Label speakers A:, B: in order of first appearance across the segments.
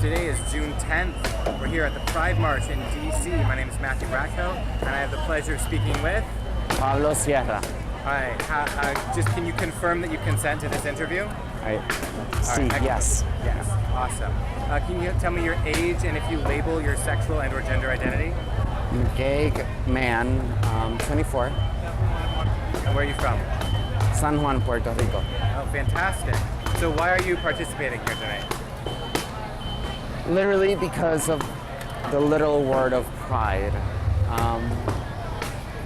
A: Today is June 10th. We're here at the Pride March in DC. My name is Matthew Bracco, and I have the pleasure of speaking with
B: Pablo Sierra.
A: Hi. Just can you confirm that you consent to this interview?
B: Yes.
A: Yes. Awesome. Can you tell me your age and if you label your sexual and/or gender identity?
B: I'm a gay man, 24,
A: And where are you from?
B: San Juan, Puerto Rico.
A: Oh, fantastic. So why are you participating here tonight?
B: Literally because of the literal word of pride.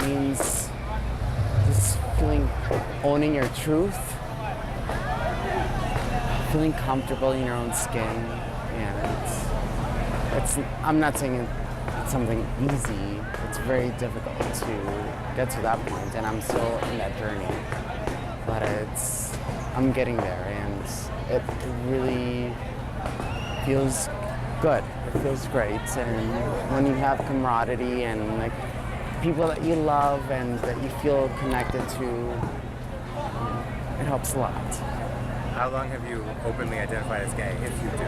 B: Means just owning your truth, feeling comfortable in your own skin, and I'm not saying it's something easy. It's very difficult to get to that point, and I'm still in that journey. But I'm getting there, and it really feels good. It feels great, and when you have camaraderie and like people that you love and that you feel connected to, it helps a lot.
A: How long have you openly identified as gay, if you do?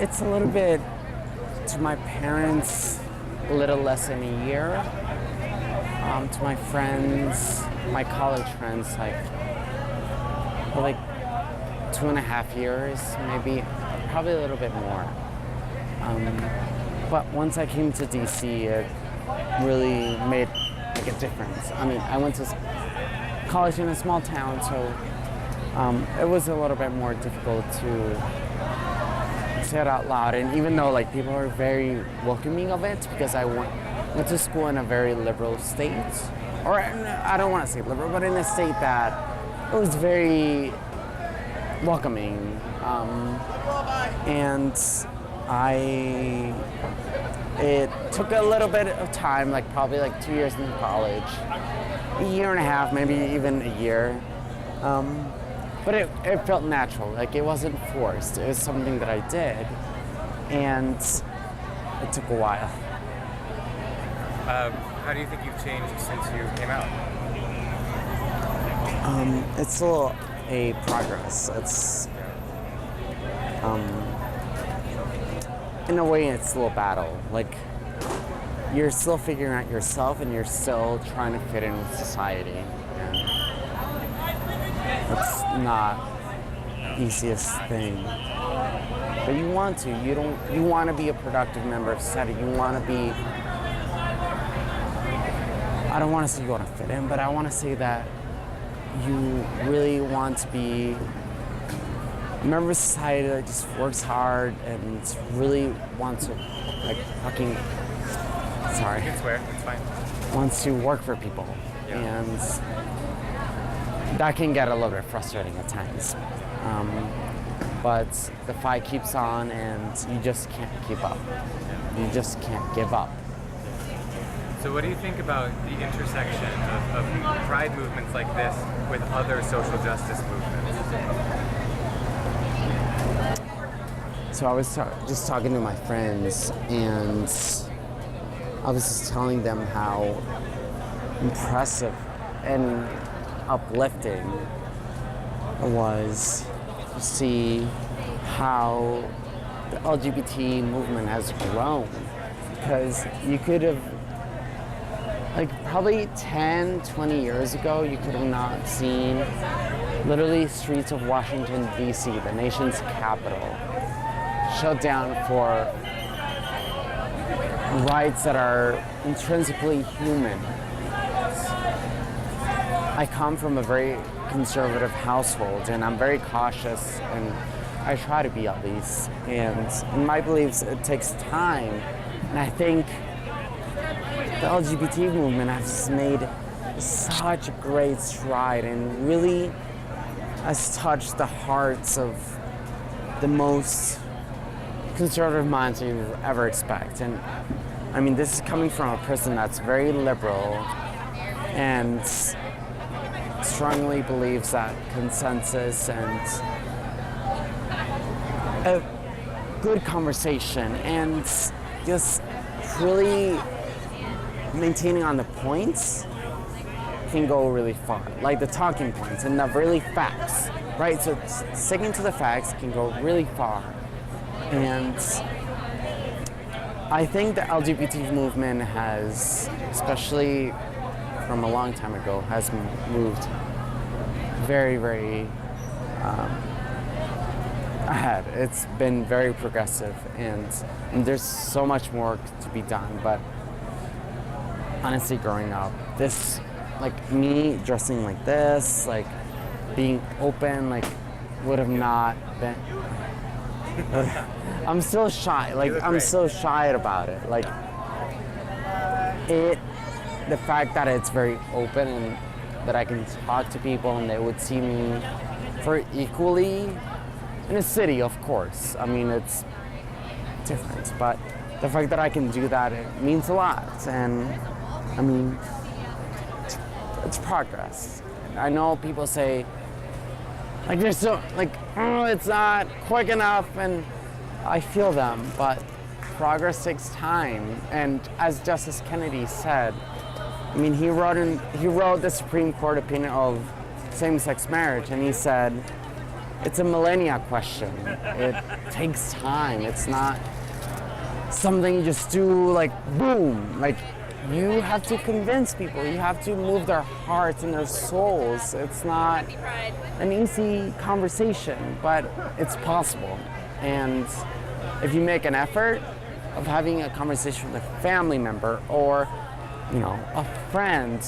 B: It's a little bit, to my parents, a little less than a year. To my friends, my college friends, like 2.5 years, maybe, probably a little bit more. But once I came to DC, it really made like a difference. I mean, I went to college in a small town, so it was a little bit more difficult to say it out loud. And even though like people are very welcoming of it, because I went to school in a very liberal state, or I don't want to say liberal, but in a state that it was very welcoming, and it took a little bit of time, like probably like 2 years in college, a year and a half, maybe even a year, but it felt natural, like it wasn't forced. It was something that I did, and it took a while.
A: How do you think you've changed since you came out?
B: It's still a progress. It's in a way it's still a battle. Like you're still figuring out yourself, and you're still trying to fit in with society. And it's not the easiest thing, but you want to. You want to be a productive member of society. You want to be. I don't want to say you want to fit in, but I want to say that you really want to be a member of society that just works hard and really wants to, like, fucking, sorry.
A: You can swear, it's fine.
B: Wants to work for people.
A: Yeah.
B: And that can get a little bit frustrating at times. But the fight keeps on, and you just can't keep up. You just can't give up.
A: So what do you think about the intersection of pride movements like this with other social justice movements?
B: So I was just talking to my friends, and I was just telling them how impressive and uplifting it was to see how the LGBT movement has grown. Because you could have, like probably 10, 20 years ago, you could have not seen literally streets of Washington, D.C., the nation's capital, shut down for rights that are intrinsically human. I come from a very conservative household, and I'm very cautious, and I try to be at least. And in my beliefs, it takes time. And I think the LGBT movement has made such a great stride and really has touched the hearts of the most conservative minds you ever expect. And I mean, this is coming from a person that's very liberal and strongly believes that consensus and a good conversation and just really maintaining on the points can go really far, like the talking points and the really facts. right? So sticking to the facts can go really far. And I think the LGBT movement has, especially from a long time ago, has moved very, very ahead. It's been very progressive, and there's so much more to be done. But honestly, growing up, this, like me dressing like this, like being open, like would have not been. I'm still shy. Like I'm so shy about it. Like the fact that it's very open and that I can talk to people and they would see me for equally in a city, of course. I mean, it's different, but the fact that I can do that, it means a lot. And I mean, it's progress. I know people say, like, they're so, like, oh, it's not quick enough, and I feel them, but progress takes time. And as Justice Kennedy said, I mean, he wrote the Supreme Court opinion of same-sex marriage, and he said, it's a millennia question. It takes time. It's not something you just do, like, boom. Like, you have to convince people. You have to move their hearts and their souls. It's not an easy conversation, but it's possible. And if you make an effort of having a conversation with a family member or, you know, a friend,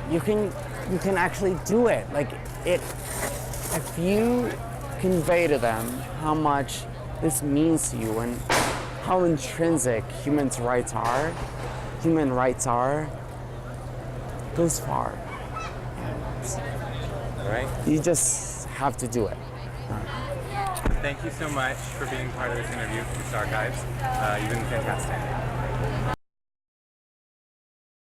B: you can actually do it. Like, if you convey to them how much this means to you and how intrinsic human rights are, goes far.
A: Right.
B: You just have to do it.
A: Thank you so much for being part of this interview with Archives. You've been fantastic.